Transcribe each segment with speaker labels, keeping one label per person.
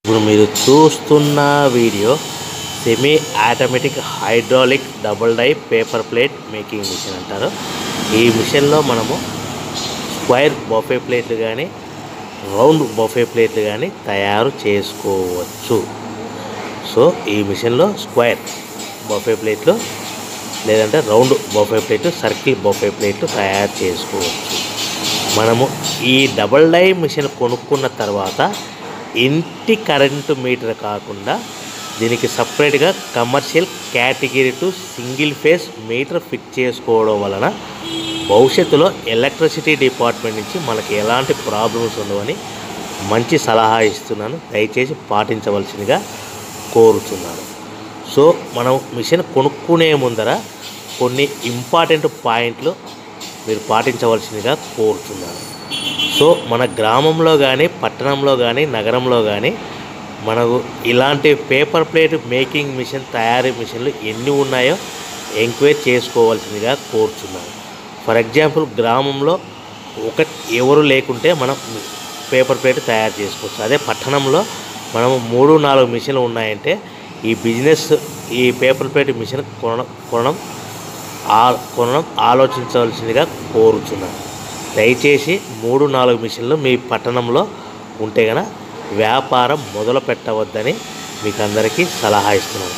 Speaker 1: ఇప్పుడు మీరు చూస్తున్న video semi automatic hydraulic double die paper plate making machine అంటారు. ఈ మిషన్లో మనము స్క్వేర్ బఫే ప్లేట్లు కానీ రౌండ్ బఫే ప్లేట్లు కానీ తయారు చేసుకోవచ్చు. సో ఈ మిషన్లో స్క్వేర్ బఫే ప్లేట్లు లేదంటే రౌండ్ బఫే ప్లేట్లు, సర్కిల్ బఫే ప్లేట్లు తయారు చేసుకోవచ్చు. మనము ఈ డబుల్ డై మిషన్ కొనుక్కున్న తర్వాత ఇంటి కరెంటు మీటర్ కాకుండా దీనికి సపరేట్గా commercial category to single phase metre fit చేసుకోవడం వలన భవిష్యత్తులో ఎలక్ట్రిసిటీ డిపార్ట్మెంట్ నుంచి మనకి ఎలాంటి ప్రాబ్లమ్స్ ఉండవని మంచి సలహా ఇస్తున్నాను. దయచేసి పాటించవలసిందిగా కోరుతున్నాను. సో మనం మిషన్ కొనుక్కునే ముందర కొన్ని ఇంపార్టెంట్ పాయింట్లు మీరు పాటించవలసిందిగా కోరుతున్నాను. సో మన గ్రామంలో కానీ పట్టణంలో కానీ నగరంలో కానీ మనకు ఇలాంటి పేపర్ ప్లేట్ మేకింగ్ మిషన్ తయారీ మిషన్లు ఎన్ని ఉన్నాయో ఎంక్వైరీ చేసుకోవాల్సిందిగా కోరుతున్నాను. ఫర్ ఎగ్జాంపుల్ గ్రామంలో ఎవరు లేకుంటే మనం పేపర్ ప్లేట్ తయారు చేసుకోవచ్చు. అదే పట్టణంలో మనము 3-4 మిషన్లు ఉన్నాయంటే ఈ బిజినెస్ ఈ పేపర్ ప్లేట్ మిషన్ కొనడం ఆలోచించవలసిందిగా కోరుతున్నాను. దయచేసి 3-4 మిషన్లు మీ పట్టణంలో ఉంటే కనుక వ్యాపారం మొదలు పెట్టవద్దని మీకు అందరికీ సలహా ఇస్తున్నాను.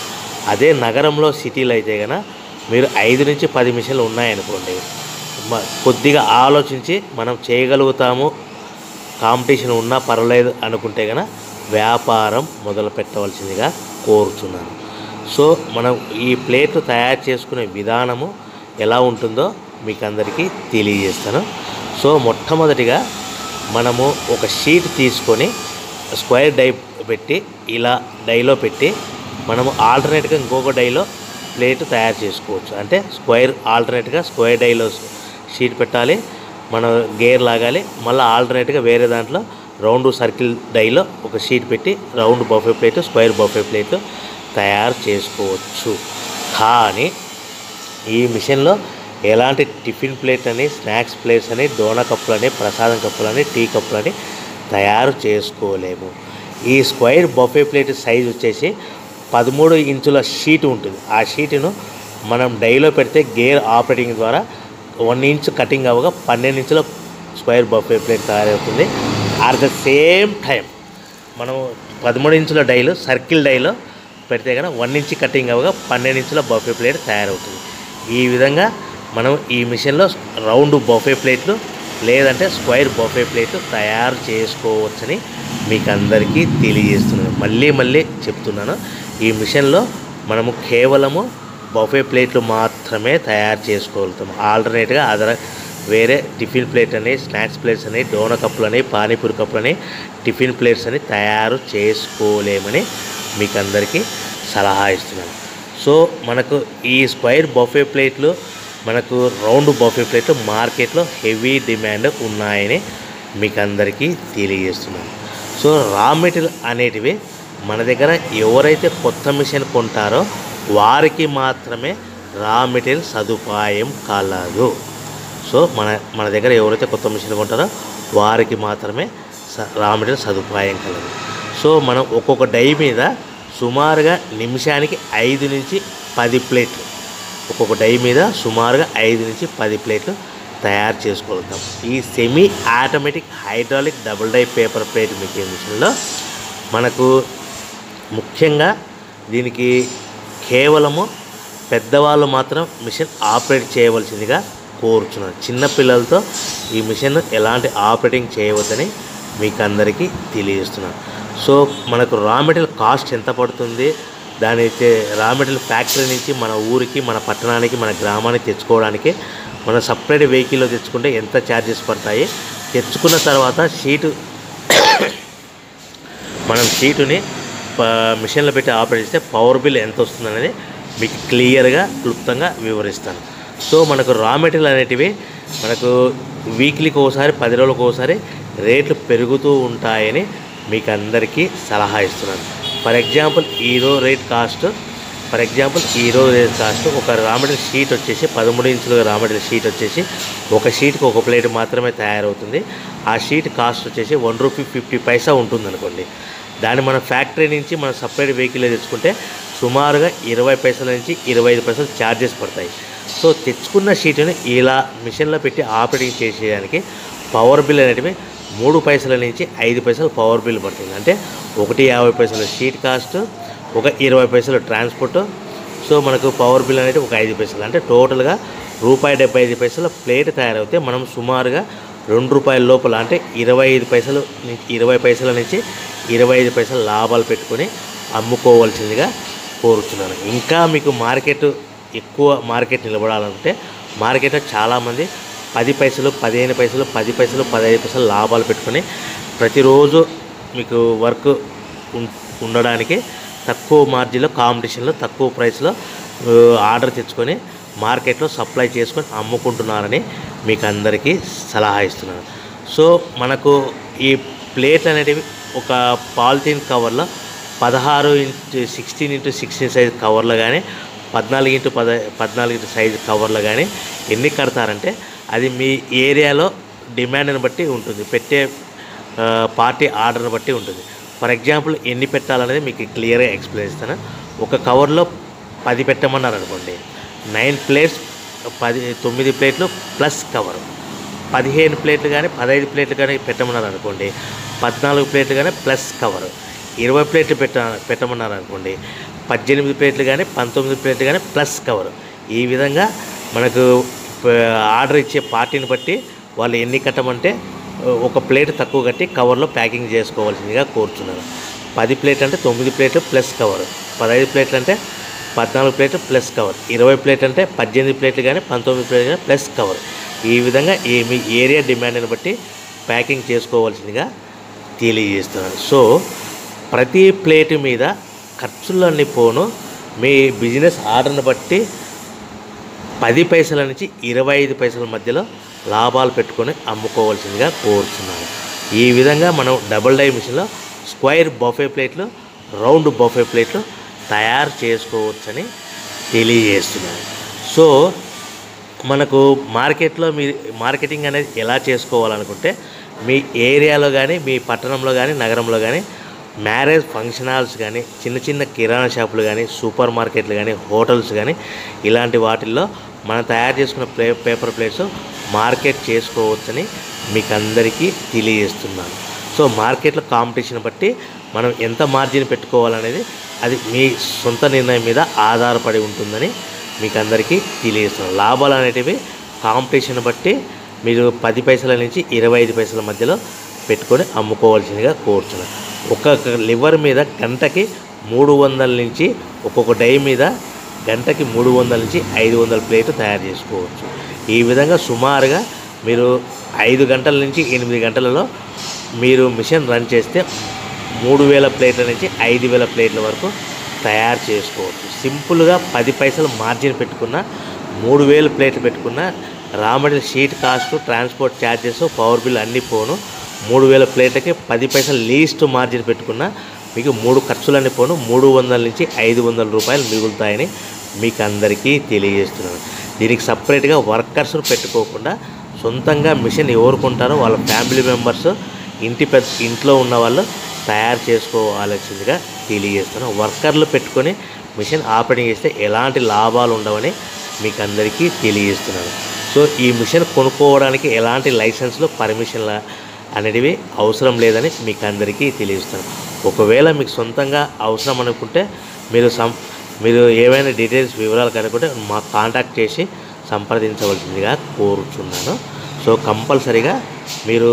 Speaker 1: అదే నగరంలో సిటీలో అయితే కనుక మీరు 5 నుంచి 10 మిషన్లు ఉన్నాయనుకోండి, కొద్దిగా ఆలోచించి మనం చేయగలుగుతాము, కాంపిటీషన్ ఉన్నా పర్వాలేదు అనుకుంటే కనుక వ్యాపారం మొదలు పెట్టవలసిందిగా కోరుతున్నాను. సో మనం ఈ ప్లేట్లు తయారు చేసుకునే విధానము ఎలా ఉంటుందో మీకు అందరికీ తెలియజేస్తాను. సో మొట్టమొదటిగా మనము ఒక షీట్ తీసుకొని స్క్వేర్ డై పెట్టి ఇలా డైలో పెట్టి మనము ఆల్టర్నేట్గా ఇంకొక డైలో ప్లేట్ తయారు చేసుకోవచ్చు. అంటే ఆల్టర్నేట్గా స్క్వేర్ డైలో షీట్ పెట్టాలి, మనం గేర్ లాగాలి, మళ్ళీ ఆల్టర్నేట్గా వేరే దాంట్లో రౌండ్ సర్కిల్ డైలో ఒక షీట్ పెట్టి round buffet plate, square buffet plate తయారు చేసుకోవచ్చు. కానీ ఈ మిషన్లో ఎలాంటి టిఫిన్ ప్లేట్ అని, స్నాక్స్ ప్లేట్స్ అని, డోనా కప్పులని, ప్రసాదం కప్పులని, టీ కప్పులని తయారు చేసుకోలేము. ఈ స్క్వేర్ బఫే ప్లేట్ సైజు వచ్చేసి 13 ఇంచుల షీట్ ఉంటుంది. ఆ షీటును మనం డైలో పెడితే గేర్ ఆపరేటింగ్ ద్వారా 1 ఇంచ్ కటింగ్ అవ్వగా 12 ఇంచుల స్క్వేర్ బఫే ప్లేట్ తయారవుతుంది. అట్ ద సేమ్ టైం మనం 13 ఇంచుల డైలో సర్కిల్ డైలో పెడితే కనుక 1 ఇంచ్ కటింగ్ అవ్వగా 12 ఇంచుల బఫే ప్లేట్ తయారవుతుంది. ఈ విధంగా మనం ఈ మిషన్లో రౌండ్ బఫే ప్లేట్లు లేదంటే స్క్వేర్ బఫే ప్లేట్లు తయారు చేసుకోవచ్చని మీకు అందరికీ తెలియజేస్తున్నాను. మళ్ళీ చెప్తున్నాను, ఈ మిషన్లో మనము కేవలము బఫే ప్లేట్లు మాత్రమే తయారు చేసుకోగలుగుతాము. ఆల్టర్నేట్గా వేరే టిఫిన్ ప్లేట్ అని, స్నాక్స్ ప్లేట్స్ అని, డోనా కప్పులని, పానీపూరి కప్పులని, టిఫిన్ ప్లేట్స్ అని తయారు చేసుకోలేమని మీకు అందరికీ సలహా ఇస్తున్నాను. సో మనకు ఈ స్క్వేర్ బఫే ప్లేట్లు, మనకు రౌండ్ బఫే ప్లేట్లు మార్కెట్లో హెవీ డిమాండ్ ఉన్నాయని మీకు అందరికీ తెలియజేస్తున్నాను. సో రా మెటీరియల్ అనేటివి మన దగ్గర ఎవరైతే కొత్త మిషన్ కొంటారో వారికి మాత్రమే రా మెటీరియల్ సదుపాయం కలదు. సో మన దగ్గర ఎవరైతే కొత్త మిషన్ కొంటారో వారికి మాత్రమే రా మెటీరియల్ సదుపాయం కలదు. సో మనం ఒక్కొక్క డై మీద సుమారుగా నిమిషానికి 5 నుంచి 10 ప్లేట్లు, ఒక్కొక్క డై మీద సుమారుగా 5 నుంచి 10 ప్లేట్లు తయారు చేసుకోగలుగుతాం. ఈ semi automatic hydraulic double die paper plate making మిషన్లో మనకు ముఖ్యంగా దీనికి కేవలము పెద్దవాళ్ళు మాత్రం మిషన్ ఆపరేట్ చేయవలసిందిగా కోరుచున్నాను. చిన్నపిల్లలతో ఈ మిషన్ ఎలాంటి ఆపరేటింగ్ చేయవద్దని మీకు అందరికీ తెలియజేస్తున్నాను. సో మనకు రా మెటీరియల్ కాస్ట్ ఎంత పడుతుంది, దాని రా మెటీరియల్ ఫ్యాక్టరీ నుంచి మన ఊరికి, మన పట్టణానికి, మన గ్రామానికి తెచ్చుకోవడానికి మనం సపరేట్ వెహికల్లో తెచ్చుకుంటే ఎంత ఛార్జెస్ పడతాయి, తెచ్చుకున్న తర్వాత మనం షీటుని మిషన్లో పెట్టి ఆపరేట్ చేస్తే పవర్ బిల్ ఎంత వస్తుందనేది మీకు క్లియర్గా క్లుప్తంగా వివరిస్తాను. సో మనకు రా మెటీరియల్ అనేటివి మనకు వీక్లీకి ఒకసారి, 10 రోజులకు ఒకసారి రేట్లు పెరుగుతూ ఉంటాయని మీకు అందరికీ సలహా ఇస్తున్నాను. ఫర్ ఎగ్జాంపుల్ ఈరోజు రేట్ కాస్ట్ ఒక రా మెటీరియల్ షీట్ వచ్చేసి 13 ఇంచుల రా మెటీరియల్ షీట్ వచ్చేసి ఒక షీట్కి ఒక ప్లేట్ మాత్రమే తయారవుతుంది. ఆ షీట్ కాస్ట్ వచ్చేసి ₹1.50 ఉంటుంది అనుకోండి. దాన్ని మన ఫ్యాక్టరీ నుంచి మనం సపరేట్ వెహికల్ తెచ్చుకుంటే సుమారుగా 20 పైసల నుంచి 25 పైసలు ఛార్జెస్ పడతాయి. సో తెచ్చుకున్న షీట్ని ఇలా మిషన్లో పెట్టి ఆపరేటింగ్ చేసేదానికి పవర్ బిల్ అనేటివి 3 పైసల నుంచి 5 పైసలు పవర్ బిల్ పడుతుంది. అంటే 1.50 పైసలు షీట్ కాస్ట్, ఒక 20 పైసలు ట్రాన్స్పోర్ట్. సో మనకు పవర్ బిల్ అనేది ఒక 5 పైసలు. అంటే టోటల్గా ₹1.75 ప్లేట్ తయారైతే మనం సుమారుగా ₹2 లోపల అంటే 20 పైసల నుంచి 25 పైసలు లాభాలు పెట్టుకొని అమ్ముకోవాల్సిందిగా కోరుతున్నాను. ఇంకా మీకు ఎక్కువ మార్కెట్ నిలబడాలంటే మార్కెట్లో చాలామంది 10 పైసలు, 15 పైసలు, 10 పైసలు, 15 పైసలు లాభాలు పెట్టుకొని ప్రతిరోజు మీకు వర్క్ ఉండడానికి తక్కువ మార్జిన్లో, కాంపిటీషన్లో, తక్కువ ప్రైస్లో ఆర్డర్ తెచ్చుకొని మార్కెట్లో సప్లై చేసుకొని అమ్ముకుంటున్నారని మీకు అందరికీ సలహా ఇస్తున్నాను. సో మనకు ఈ ప్లేట్ అనేటివి ఒక పాలిథీన్ కవర్లో 16x16x16 సైజ్ కవర్లో కానీ 14x14 సైజు కవర్లో కానీ ఎన్ని కడతారంటే అది మీ ఏరియాలో డిమాండ్ని బట్టి ఉంటుంది, పెట్టే పార్టీ ఆర్డర్ని బట్టి ఉంటుంది. ఫర్ ఎగ్జాంపుల్ ఎన్ని పెట్టాలనేది మీకు క్లియర్గా ఎక్స్ప్లెయిన్ ఇస్తాను. ఒక కవర్లో 10 పెట్టమన్నారు అనుకోండి, 9 ప్లేట్స్ 9 ప్లేట్లు ప్లస్ కవరు. 15 ప్లేట్లు కానీ 15 ప్లేట్లు కానీ పెట్టమన్నారు అనుకోండి, 14 ప్లేట్లు కానీ ప్లస్ కవరు. 20 ప్లేట్లు పెట్టమన్నారు అనుకోండి, 18 ప్లేట్లు కానీ 19 ప్లేట్లు కానీ ప్లస్ కవరు. ఈ విధంగా మనకు ఆర్డర్ ఇచ్చే పార్టీని బట్టి వాళ్ళు ఎన్ని కట్టమంటే ఒక ప్లేట్ తక్కువ కట్టి కవర్లో ప్యాకింగ్ చేసుకోవాల్సిందిగా కోరుచున్నాను. 10 ప్లేట్ అంటే 9 ప్లేట్లు ప్లస్ కవరు, 15 ప్లేట్లు అంటే 14 ప్లేట్లు ప్లస్ కవర్, 20 ప్లేట్ అంటే 18 ప్లేట్లు కానీ 19 ప్లేట్లు కానీ ప్లస్ కవర్. ఈ విధంగా మీ ఏరియా డిమాండ్ని బట్టి ప్యాకింగ్ చేసుకోవాల్సిందిగా తెలియజేస్తున్నాను. సో ప్రతి ప్లేట్ మీద ఖర్చులన్నీ పోను మీ బిజినెస్ ఆర్డర్ని బట్టి 10 పైసల నుంచి 25 పైసల మధ్యలో లాభాలు పెట్టుకొని అమ్ముకోవాల్సిందిగా కోరుతున్నాను. ఈ విధంగా మనం డబుల్ డై మిషన్లో స్క్వేర్ బఫే ప్లేట్లు, రౌండ్ బఫే ప్లేట్లు తయారు చేసుకోవచ్చని తెలియజేస్తున్నాను. సో మనకు మార్కెట్లో మీరు మార్కెటింగ్ అనేది ఎలా చేసుకోవాలనుకుంటే మీ ఏరియాలో కానీ, మీ పట్టణంలో కానీ, నగరంలో కానీ మ్యారేజ్ ఫంక్షన్ హాల్స్ కానీ, చిన్న చిన్న కిరాణా షాపులు కానీ, సూపర్ మార్కెట్లు కానీ, హోటల్స్ కానీ ఇలాంటి వాటిల్లో మనం తయారు చేసుకున్న పేపర్ ప్లేట్స్ మార్కెట్ చేసుకోవచ్చని మీకు అందరికీ తెలియజేస్తున్నాను. సో మార్కెట్లో కాంపిటీషన్ బట్టి మనం ఎంత మార్జిన్ పెట్టుకోవాలనేది అది మీ సొంత నిర్ణయం మీద ఆధారపడి ఉంటుందని మీకు అందరికీ తెలియజేస్తున్నాను. లాభాలు అనేటివి కాంపిటీషన్ బట్టి మీరు 10 పైసల నుంచి 25 పైసల మధ్యలో పెట్టుకొని అమ్ముకోవాల్సిందిగా కోరుతున్నాను. ఒక్కొక్క లివర్ మీద గంటకి 300 నుంచి ఒక్కొక్క డై మీద గంటకి 300 నుంచి 500 ప్లేట్లు తయారు చేసుకోవచ్చు. ఈ విధంగా సుమారుగా మీరు 5 గంటల నుంచి 8 గంటలలో మీరు మిషన్ రన్ చేస్తే 3000 ప్లేట్ల నుంచి 5000 ప్లేట్ల వరకు తయారు చేసుకోవచ్చు. సింపుల్గా 10 పైసలు మార్జిన్ పెట్టుకున్న 3000 ప్లేట్లు పెట్టుకున్న raw material sheet cost, transport charges, power bill అన్నీ పోను 3000 ప్లేట్లకి 10 పైసలు లీస్ట్ మార్జిన్ పెట్టుకున్న మీకు 3 ఖర్చులన్నీ పోను 300 నుంచి 500 రూపాయలు మిగులుతాయని మీకు అందరికీ తెలియజేస్తున్నాను. దీనికి సపరేట్గా వర్కర్స్ను పెట్టుకోకుండా సొంతంగా మిషన్ ఎవరు కొంటారో వాళ్ళ ఫ్యామిలీ మెంబర్స్ ఇంట్లో ఉన్న వాళ్ళు తయారు చేసుకోవాల్సిందిగా తెలియజేస్తున్నాను. వర్కర్లు పెట్టుకొని మిషన్ ఆపరేటింగ్ చేస్తే ఎలాంటి లాభాలు ఉండవని మీకు అందరికీ తెలియజేస్తున్నాను. సో ఈ మిషన్ కొనుక్కోవడానికి ఎలాంటి లైసెన్స్లు, పర్మిషన్ల అనేటివి అవసరం లేదని మీకు అందరికీ తెలియజేస్తాను. ఒకవేళ మీకు సొంతంగా అవసరం అనుకుంటే మీరు ఏమైనా డీటెయిల్స్ వివరాలు కనుక్కుంటే మాకు కాంటాక్ట్ చేసి సంప్రదించవలసిందిగా కోరుచున్నాను. సో కంపల్సరీగా మీరు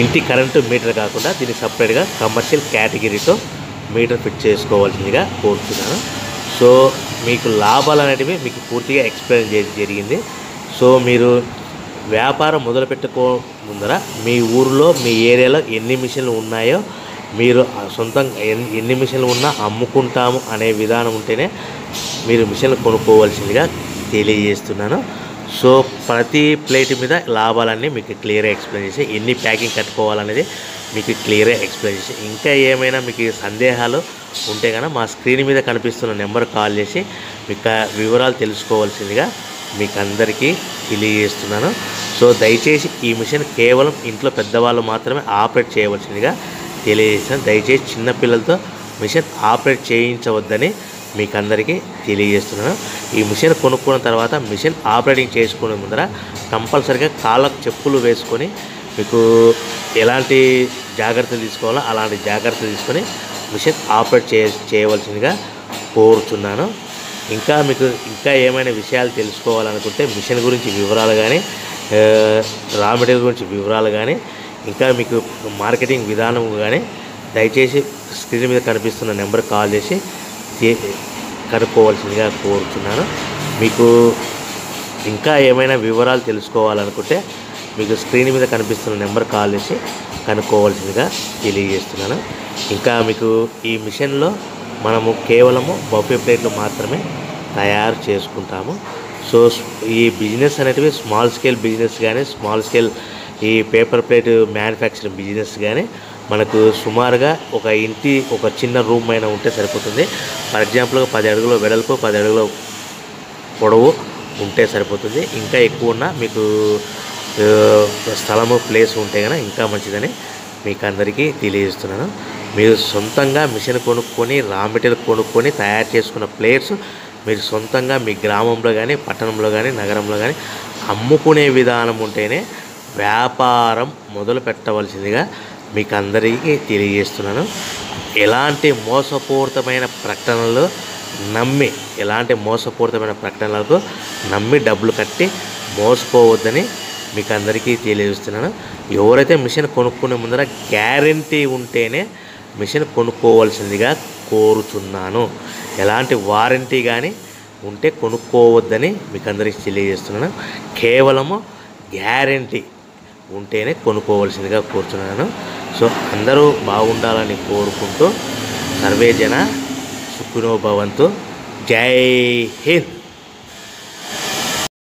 Speaker 1: ఇంటి కరెంటు మీటర్ కాకుండా దీనికి సపరేట్గా కమర్షియల్ కేటగిరీతో మీటర్ ఫిట్ చేసుకోవాల్సిందిగా కోరుతున్నాను. సో మీకు లాభాలు అనేటివి మీకు పూర్తిగా ఎక్స్ప్లెయిన్ జరిగింది. సో మీరు వ్యాపారం మొదలుపెట్టుకో ముందర మీ ఊరిలో, మీ ఏరియాలో ఎన్ని మిషన్లు ఉన్నాయో, మీరు సొంతంగా ఎన్ని మిషన్లు ఉన్నా అమ్ముకుంటాము అనే విధానం ఉంటేనే మీరు మిషన్లు కొనుక్కోవాల్సిందిగా తెలియజేస్తున్నాను. సో ప్రతి ప్లేట్ మీద లాభాలన్నీ మీకు క్లియర్గా ఎక్స్ప్లెయిన్ చేసి ఎన్ని ప్యాకింగ్ కట్టుకోవాలనేది మీకు క్లియర్గా ఎక్స్ప్లెయిన్ చేసి ఇంకా ఏమైనా మీకు సందేహాలు ఉంటే కనుక మా స్క్రీన్ మీద కనిపిస్తున్న నెంబర్ కాల్ చేసి మీకు వివరాలు తెలుసుకోవాల్సిందిగా మీకు అందరికీ తెలియజేస్తున్నాను. సో దయచేసి ఈ మిషన్ కేవలం ఇంట్లో పెద్దవాళ్ళు మాత్రమే ఆపరేట్ చేయవలసిందిగా తెలియజేస్తాను. దయచేసి చిన్నపిల్లలతో మిషన్ ఆపరేట్ చేయించవద్దని మీకు అందరికీ తెలియజేస్తున్నాను. ఈ మిషన్ కొనుక్కున్న తర్వాత మిషన్ ఆపరేటింగ్ చేసుకునే ముందర కంపల్సరిగా కాళ్ళకు చెప్పులు వేసుకొని మీకు ఎలాంటి జాగ్రత్తలు తీసుకోవాలో అలాంటి జాగ్రత్తలు తీసుకొని మిషన్ ఆపరేట్ చేయవలసిందిగా కోరుచున్నాను. ఇంకా ఏమైనా విషయాలు తెలుసుకోవాలనుకుంటే మిషన్ గురించి వివరాలు కానీ రా మెటీరియల్ గురించి వివరాలు కానీ ఇంకా మీకు మార్కెటింగ్ విధానం కానీ దయచేసి స్క్రీన్ మీద కనిపిస్తున్న నెంబర్ కాల్ చేసి కనుక్కోవాల్సిందిగా కోరుచున్నాను. మీకు ఇంకా ఏమైనా వివరాలు తెలుసుకోవాలనుకుంటే మీకు స్క్రీన్ మీద కనిపిస్తున్న నెంబర్ కాల్ చేసి కనుక్కోవాల్సిందిగా తెలియజేస్తున్నాను. ఇంకా మీకు ఈ మిషన్లో మనము కేవలము బఫే ప్లేట్లు మాత్రమే తయారు చేసుకుంటాము. సో ఈ బిజినెస్ అనేటివి స్మాల్ స్కేల్ బిజినెస్ కానీ స్మాల్ స్కేల్ ఈ పేపర్ ప్లేట్ మ్యానుఫ్యాక్చరింగ్ బిజినెస్ కానీ మనకు సుమారుగా ఒక చిన్న రూమ్ అయినా ఉంటే సరిపోతుంది. ఫర్ ఎగ్జాంపుల్గా 10 అడుగుల వెడల్పు 10 అడుగుల పొడవు ఉంటే సరిపోతుంది. ఇంకా ఎక్కువ ఉన్నా మీకు స్థలము ప్లేస్ ఉంటే కనుక ఇంకా మంచిదని మీకు అందరికీ తెలియజేస్తున్నాను. మీరు సొంతంగా మిషన్ కొనుక్కొని రా మెటీరియల్ కొనుక్కొని తయారు చేసుకున్న ప్లేట్స్ మీరు సొంతంగా మీ గ్రామంలో కానీ పట్టణంలో కానీ నగరంలో కానీ అమ్ముకునే విధానం ఉంటేనే వ్యాపారం మొదలు పెట్టవలసిందిగా మీకు అందరికీ తెలియజేస్తున్నాను. ఎలాంటి మోసపూరితమైన ప్రకటనలకు నమ్మి డబ్బులు కట్టి మోసపోవద్దని మీకు అందరికీ తెలియజేస్తున్నాను. ఎవరైతే మిషన్ కొనుక్కునే ముందర గ్యారంటీ ఉంటేనే మిషన్ కొనుక్కోవాల్సిందిగా కోరుచున్నాను. ఎలాంటి వారంటీ కానీ ఉంటే కొనుక్కోవద్దని మీకు అందరికీ తెలియజేస్తున్నాను. కేవలము గ్యారంటీ ఉంటేనే కొనుక్కోవాల్సిందిగా కోరుతున్నాను. సో అందరూ బాగుండాలని కోరుకుంటూ సర్వే జన సుఖినో భవంతు. జై హింద్.